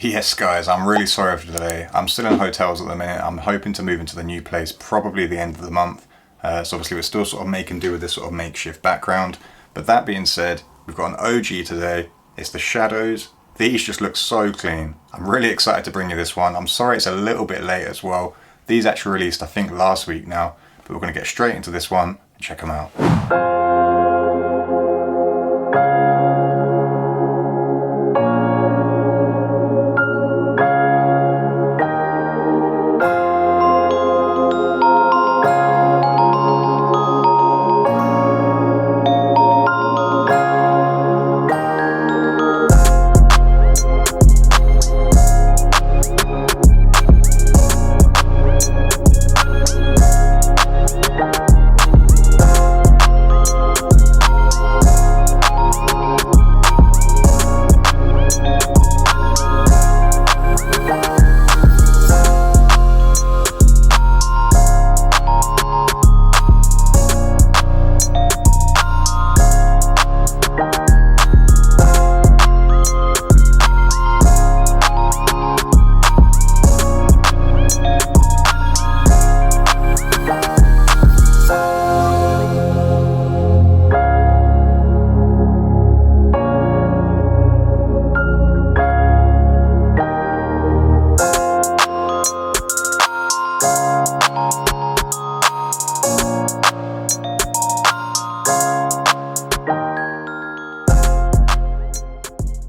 Yes, guys, I'm really sorry for today. I'm still in hotels at the minute. I'm hoping to move into the new place probably the end of the month. So obviously we're still sort of making do with this sort of makeshift background. But that being said, we've got an OG today. It's the Shadows. These just look so clean. I'm really excited to bring you this one. I'm sorry it's a little bit late as well. These actually released, I think, last week now. But we're going to get straight into this one and check them out.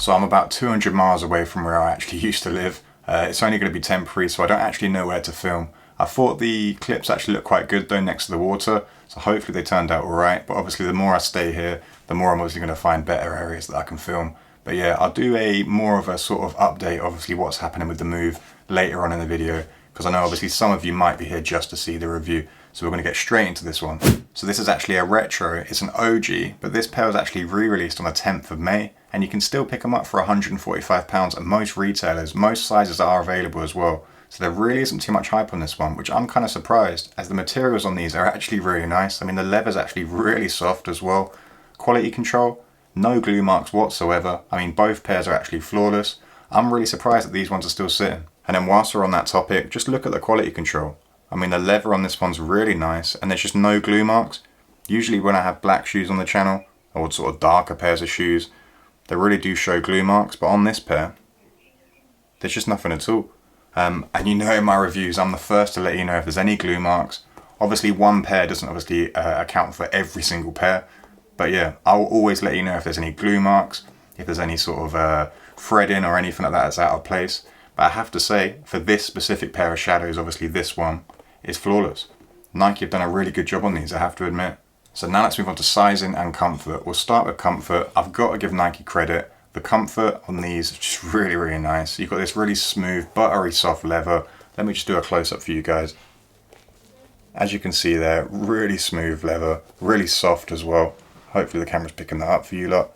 So I'm about 200 miles away from where I actually used to live. It's only going to be temporary, so I don't actually know where to film. I thought the clips actually looked quite good though next to the water, so hopefully they turned out alright. But obviously the more I stay here, the more I'm obviously going to find better areas that I can film. But yeah, I'll do a more of a sort of update, obviously what's happening with the move later on in the video, because I know obviously some of you might be here just to see the review. So we're going to get straight into this one. So this is actually a retro, it's an OG, but this pair was actually re-released on the 10th of May, and you can still pick them up for £145 at most retailers. Most sizes are available as well. So there really isn't too much hype on this one, which I'm kind of surprised, as the materials on these are actually really nice. I mean, the leather's actually really soft as well. Quality control, no glue marks whatsoever. I mean, both pairs are actually flawless. I'm really surprised that these ones are still sitting. And then whilst we're on that topic, just look at the quality control. I mean, the leather on this one's really nice, and there's just no glue marks. Usually when I have black shoes on the channel, or sort of darker pairs of shoes, they really do show glue marks, but on this pair, there's just nothing at all. And you know in my reviews, I'm the first to let you know if there's any glue marks. Obviously one pair doesn't obviously account for every single pair, but yeah, I'll always let you know if there's any glue marks, if there's any sort of threading or anything like that that's out of place. But I have to say, for this specific pair of Shadows, obviously this one is flawless. Nike have done a really good job on these, I have to admit. So now let's move on to sizing and comfort. We'll start with comfort. I've got to give Nike credit. The comfort on these is just really, really nice. You've got this really smooth, buttery soft leather. Let me just do a close-up for you guys. As you can see there, really smooth leather, really soft as well. Hopefully the camera's picking that up for you lot.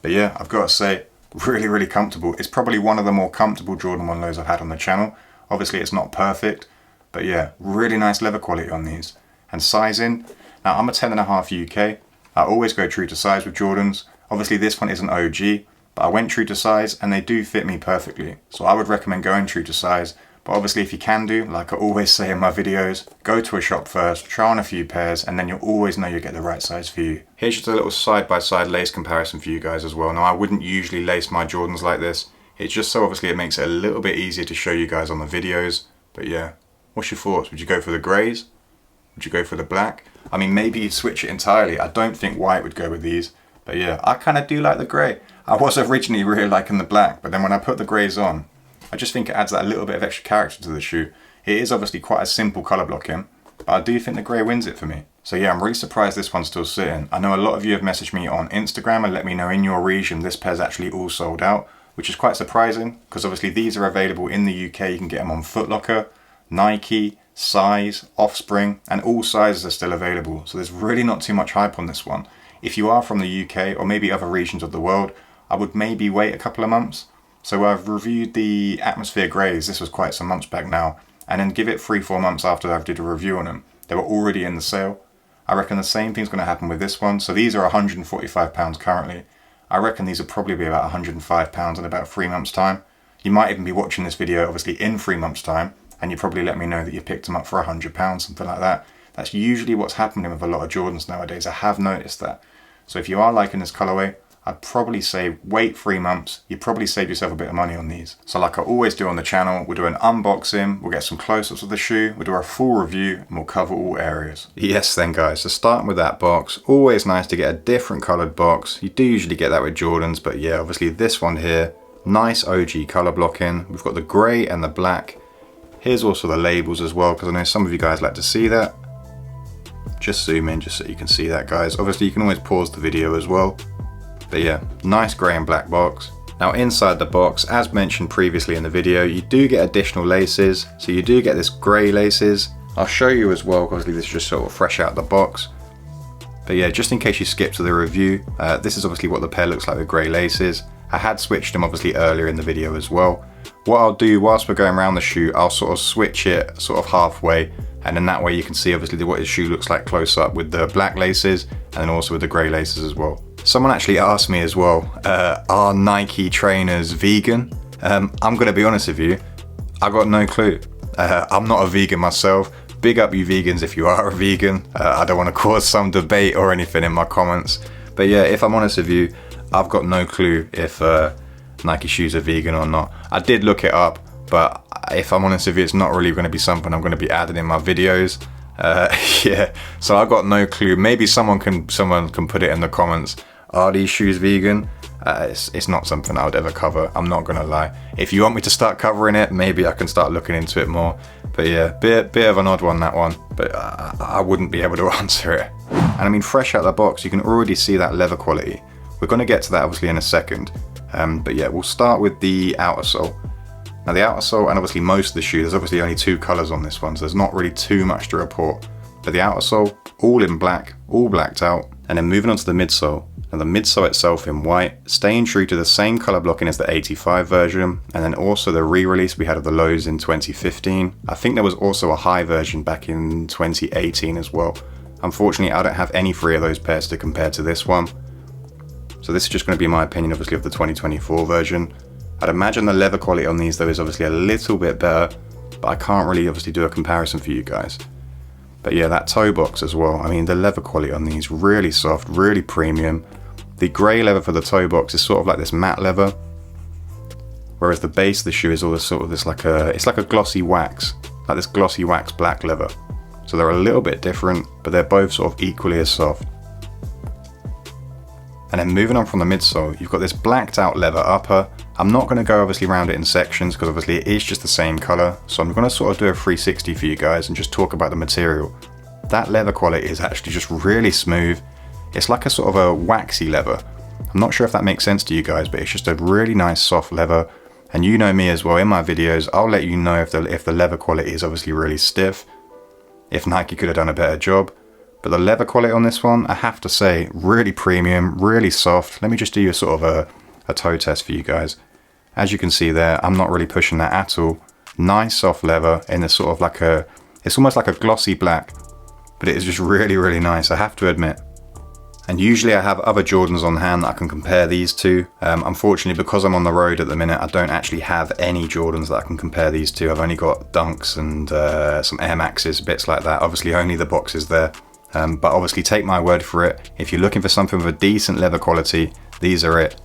But yeah, I've got to say, really, really comfortable. It's probably one of the more comfortable Jordan 1 lows I've had on the channel. Obviously it's not perfect, but yeah, really nice leather quality on these. And sizing, now I'm a 10.5 UK. I always go true to size with Jordans. Obviously this one is an OG, but I went true to size and they do fit me perfectly. So I would recommend going true to size. But obviously if you can do, like I always say in my videos, go to a shop first, try on a few pairs, and then you'll always know you'll get the right size for you. Here's just a little side-by-side lace comparison for you guys as well. Now I wouldn't usually lace my Jordans like this. It's just so obviously it makes it a little bit easier to show you guys on the videos. But yeah, what's your thoughts? Would you go for the greys? Would you go for the black? I mean, maybe you'd switch it entirely. I don't think white would go with these. But yeah, I kind of do like the grey. I was originally really liking the black, but then when I put the greys on, I just think it adds that little bit of extra character to the shoe. It is obviously quite a simple colour blocking, but I do think the grey wins it for me. So yeah, I'm really surprised this one's still sitting. I know a lot of you have messaged me on Instagram and let me know in your region this pair's actually all sold out, which is quite surprising because obviously these are available in the UK. You can get them on Foot Locker, Nike, Size, Offspring, and all sizes are still available. So there's really not too much hype on this one. If you are from the UK or maybe other regions of the world, I would maybe wait a couple of months. So I've reviewed the Atmosphere Greys, this was quite some months back now, and then give it 3-4 months after I did a review on them. They were already in the sale. I reckon the same thing's going to happen with this one. So these are £145 currently. I reckon these will probably be about £105 in about 3 months' time. You might even be watching this video obviously in 3 months' time, and you probably let me know that you picked them up for £100, something like that. That's usually what's happening with a lot of Jordans nowadays. I have noticed that. So if you are liking this colorway, I'd probably say wait 3 months. You probably save yourself a bit of money on these. So like I always do on the channel, we'll do an unboxing, we'll get some close-ups of the shoe, we'll do a full review, and we'll cover all areas. Yes then guys, so starting with that box, always nice to get a different colored box. You do usually get that with Jordans, but yeah, obviously this one here, nice OG color blocking. We've got the gray and the black. Here's also the labels as well, because I know some of you guys like to see that. Just zoom in just so you can see that, guys. Obviously you can always pause the video as well. But yeah, nice grey and black box. Now inside the box, as mentioned previously in the video, you do get additional laces. So you do get this grey laces. I'll show you as well, because this is just sort of fresh out of the box. But yeah, just in case you skip to the review, this is obviously what the pair looks like with grey laces. I had switched them obviously earlier in the video as well. What I'll do whilst we're going around the shoe, I'll sort of switch it sort of halfway, and then that way you can see obviously what his shoe looks like close up with the black laces and then also with the grey laces as well. Someone actually asked me as well, are Nike trainers vegan? I'm gonna be honest with you, I got no clue. I'm not a vegan myself. Big up you vegans if you are a vegan. I don't want to cause some debate or anything in my comments. But yeah, if I'm honest with you, I've got no clue if Nike shoes are vegan or not. I did look it up, but if I'm honest with you, it's not really going to be something I'm going to be adding in my videos. Yeah, so I got no clue. Maybe someone can put it in the comments. Are these shoes vegan? It's not something I would ever cover, I'm not gonna lie. If you want me to start covering it, maybe I can start looking into it more. But yeah, bit of an odd one, that one, but I wouldn't be able to answer it. And I mean, fresh out of the box, you can already see that leather quality. We're gonna get to that obviously in a second. But yeah, we'll start with the outer sole. Now the outer sole, and obviously most of the shoe, there's obviously only 2 colors on this one, so there's not really too much to report. But the outer sole, all in black, all blacked out. And then moving on to the midsole. Now the midsole itself in white, staying true to the same color blocking as the 85 version, and then also the re-release we had of the lows in 2015. I think there was also a high version back in 2018 as well. Unfortunately, I don't have any 3 of those pairs to compare to this one. So this is just going to be my opinion obviously of the 2024 version. I'd imagine the leather quality on these though is obviously a little bit better, but I can't really obviously do a comparison for you guys. But yeah, that toe box as well. I mean, the leather quality on these, really soft, really premium. The grey leather for the toe box is sort of like this matte leather, whereas the base of the shoe is all this sort of this it's like a glossy wax, like this glossy wax black leather. So they're a little bit different, but they're both sort of equally as soft. And then moving on from the midsole, you've got this blacked out leather upper. I'm not going to go obviously around it in sections because obviously it is just the same color. So I'm going to sort of do a 360 for you guys and just talk about the material. That leather quality is actually just really smooth. It's like a sort of a waxy leather. I'm not sure if that makes sense to you guys, but it's just a really nice soft leather. And you know me as well, in my videos, I'll let you know if the leather quality is obviously really stiff, if Nike could have done a better job. But the leather quality on this one, I have to say, really premium, really soft. Let me just do a sort of a toe test for you guys. As you can see there, I'm not really pushing that at all. Nice soft leather in a sort of like it's almost like a glossy black, but it is just really, really nice, I have to admit. And usually I have other Jordans on hand that I can compare these to. Unfortunately, because I'm on the road at the minute, I don't actually have any Jordans that I can compare these to. I've only got Dunks and some Air Maxes, bits like that. Obviously only the boxes there. But obviously take my word for it. If you're looking for something with a decent leather quality, these are it.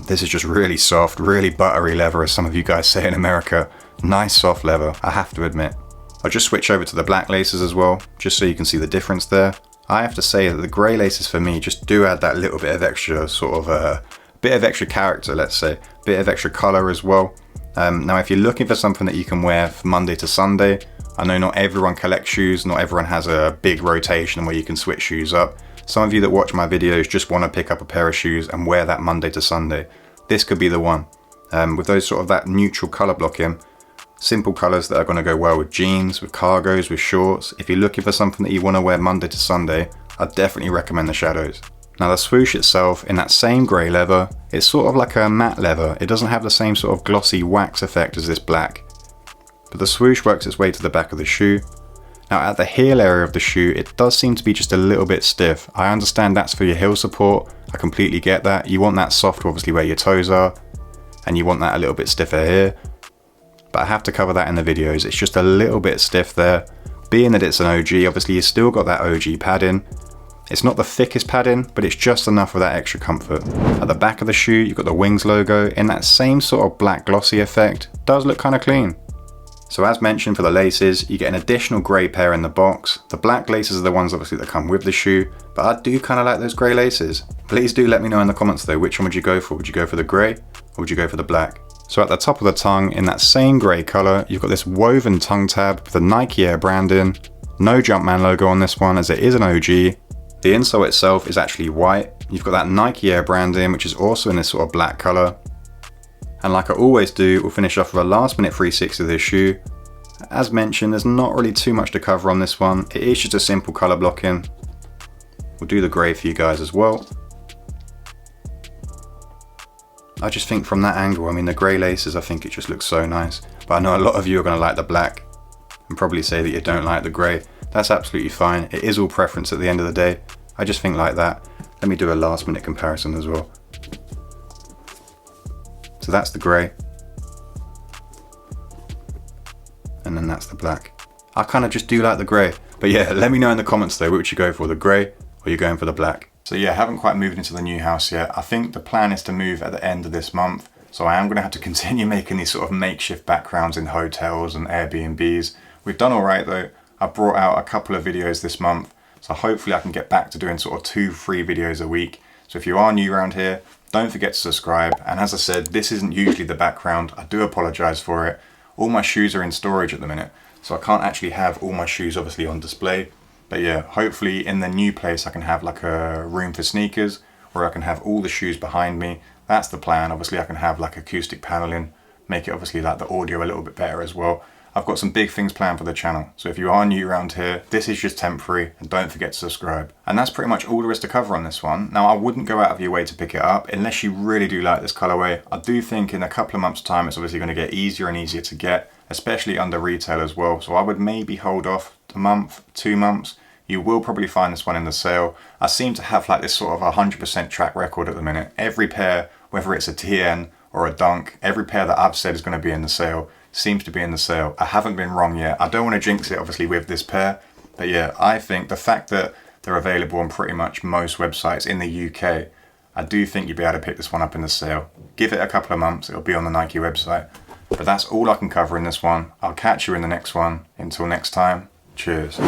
This is just really soft, really buttery leather, as some of you guys say in America. Nice soft leather, I have to admit. I'll just switch over to the black laces as well, just so you can see the difference there. I have to say that the grey laces for me just do add that little bit of extra sort of bit of extra character, let's say, bit of extra colour as well. Now if you're looking for something that you can wear from Monday to Sunday, I know not everyone collects shoes, not everyone has a big rotation where you can switch shoes up. Some of you that watch my videos just want to pick up a pair of shoes and wear that Monday to Sunday. This could be the one. With those sort of that neutral colour blocking, simple colours that are going to go well with jeans, with cargos, with shorts. If you're looking for something that you want to wear Monday to Sunday, I'd definitely recommend the Shadows. Now the swoosh itself, in that same grey leather, it's sort of like a matte leather. It doesn't have the same sort of glossy wax effect as this black. But the swoosh works its way to the back of the shoe. Now at the heel area of the shoe, it does seem to be just a little bit stiff. I understand that's for your heel support. I completely get that. You want that soft obviously where your toes are, and you want that a little bit stiffer here. But I have to cover that in the videos. It's just a little bit stiff there. Being that it's an OG, obviously you've still got that OG padding. It's not the thickest padding, but it's just enough for that extra comfort. At the back of the shoe, you've got the Wings logo in that same sort of black glossy effect. Does look kind of clean. So as mentioned, for the laces, you get an additional grey pair in the box. The black laces are the ones obviously that come with the shoe, but I do kind of like those grey laces. Please do let me know in the comments though, which one would you go for? Would you go for the grey, or would you go for the black? So at the top of the tongue, in that same grey colour, you've got this woven tongue tab with the Nike Air branding. No Jumpman logo on this one, as it is an OG. The insole itself is actually white. You've got that Nike Air branding, which is also in this sort of black colour. And like I always do, we'll finish off with a last minute 360 of this shoe. As mentioned, there's not really too much to cover on this one. It is just a simple colour blocking. We'll do the grey for you guys as well. I just think from that angle, I mean the grey laces, I think it just looks so nice. But I know a lot of you are going to like the black and probably say that you don't like the grey. That's absolutely fine. It is all preference at the end of the day. I just think like that. Let me do a last minute comparison as well. So that's the grey. And then that's the black. I kind of just do like the grey. But yeah, let me know in the comments though, which you go for, the grey or you going for the black. So yeah, haven't quite moved into the new house yet. I think the plan is to move at the end of this month. So I am going to have to continue making these sort of makeshift backgrounds in hotels and Airbnbs. We've done all right though. I brought out a couple of videos this month. So hopefully I can get back to doing sort of 2-3 videos a week. So if you are new around here, don't forget to subscribe. And as I said, this isn't usually the background. I do apologize for it. All my shoes are in storage at the minute, so I can't actually have all my shoes obviously on display. But yeah, hopefully in the new place I can have like a room for sneakers, where I can have all the shoes behind me. That's the plan. Obviously I can have like acoustic paneling, make it obviously like the audio a little bit better as well. I've got some big things planned for the channel, so if you are new around here, this is just temporary, and don't forget to subscribe. And that's pretty much all there is to cover on this one. Now I wouldn't go out of your way to pick it up unless you really do like this colorway. I do think in a couple of months time it's obviously going to get easier and easier to get, especially under retail as well. So I would maybe hold off a month, 2 months. You will probably find this one in the sale. I seem to have like this sort of 100% track record at the minute. Every pair, whether it's a TN or a Dunk, every pair that I've said is going to be in the sale seems to be in the sale. I haven't been wrong yet. I don't want to jinx it obviously with this pair, but yeah, I think the fact that they're available on pretty much most websites in the UK, I do think you'll be able to pick this one up in the sale. Give it a couple of months, it'll be on the Nike website. But that's all I can cover in this one. I'll catch you in the next one. Until next time, cheers.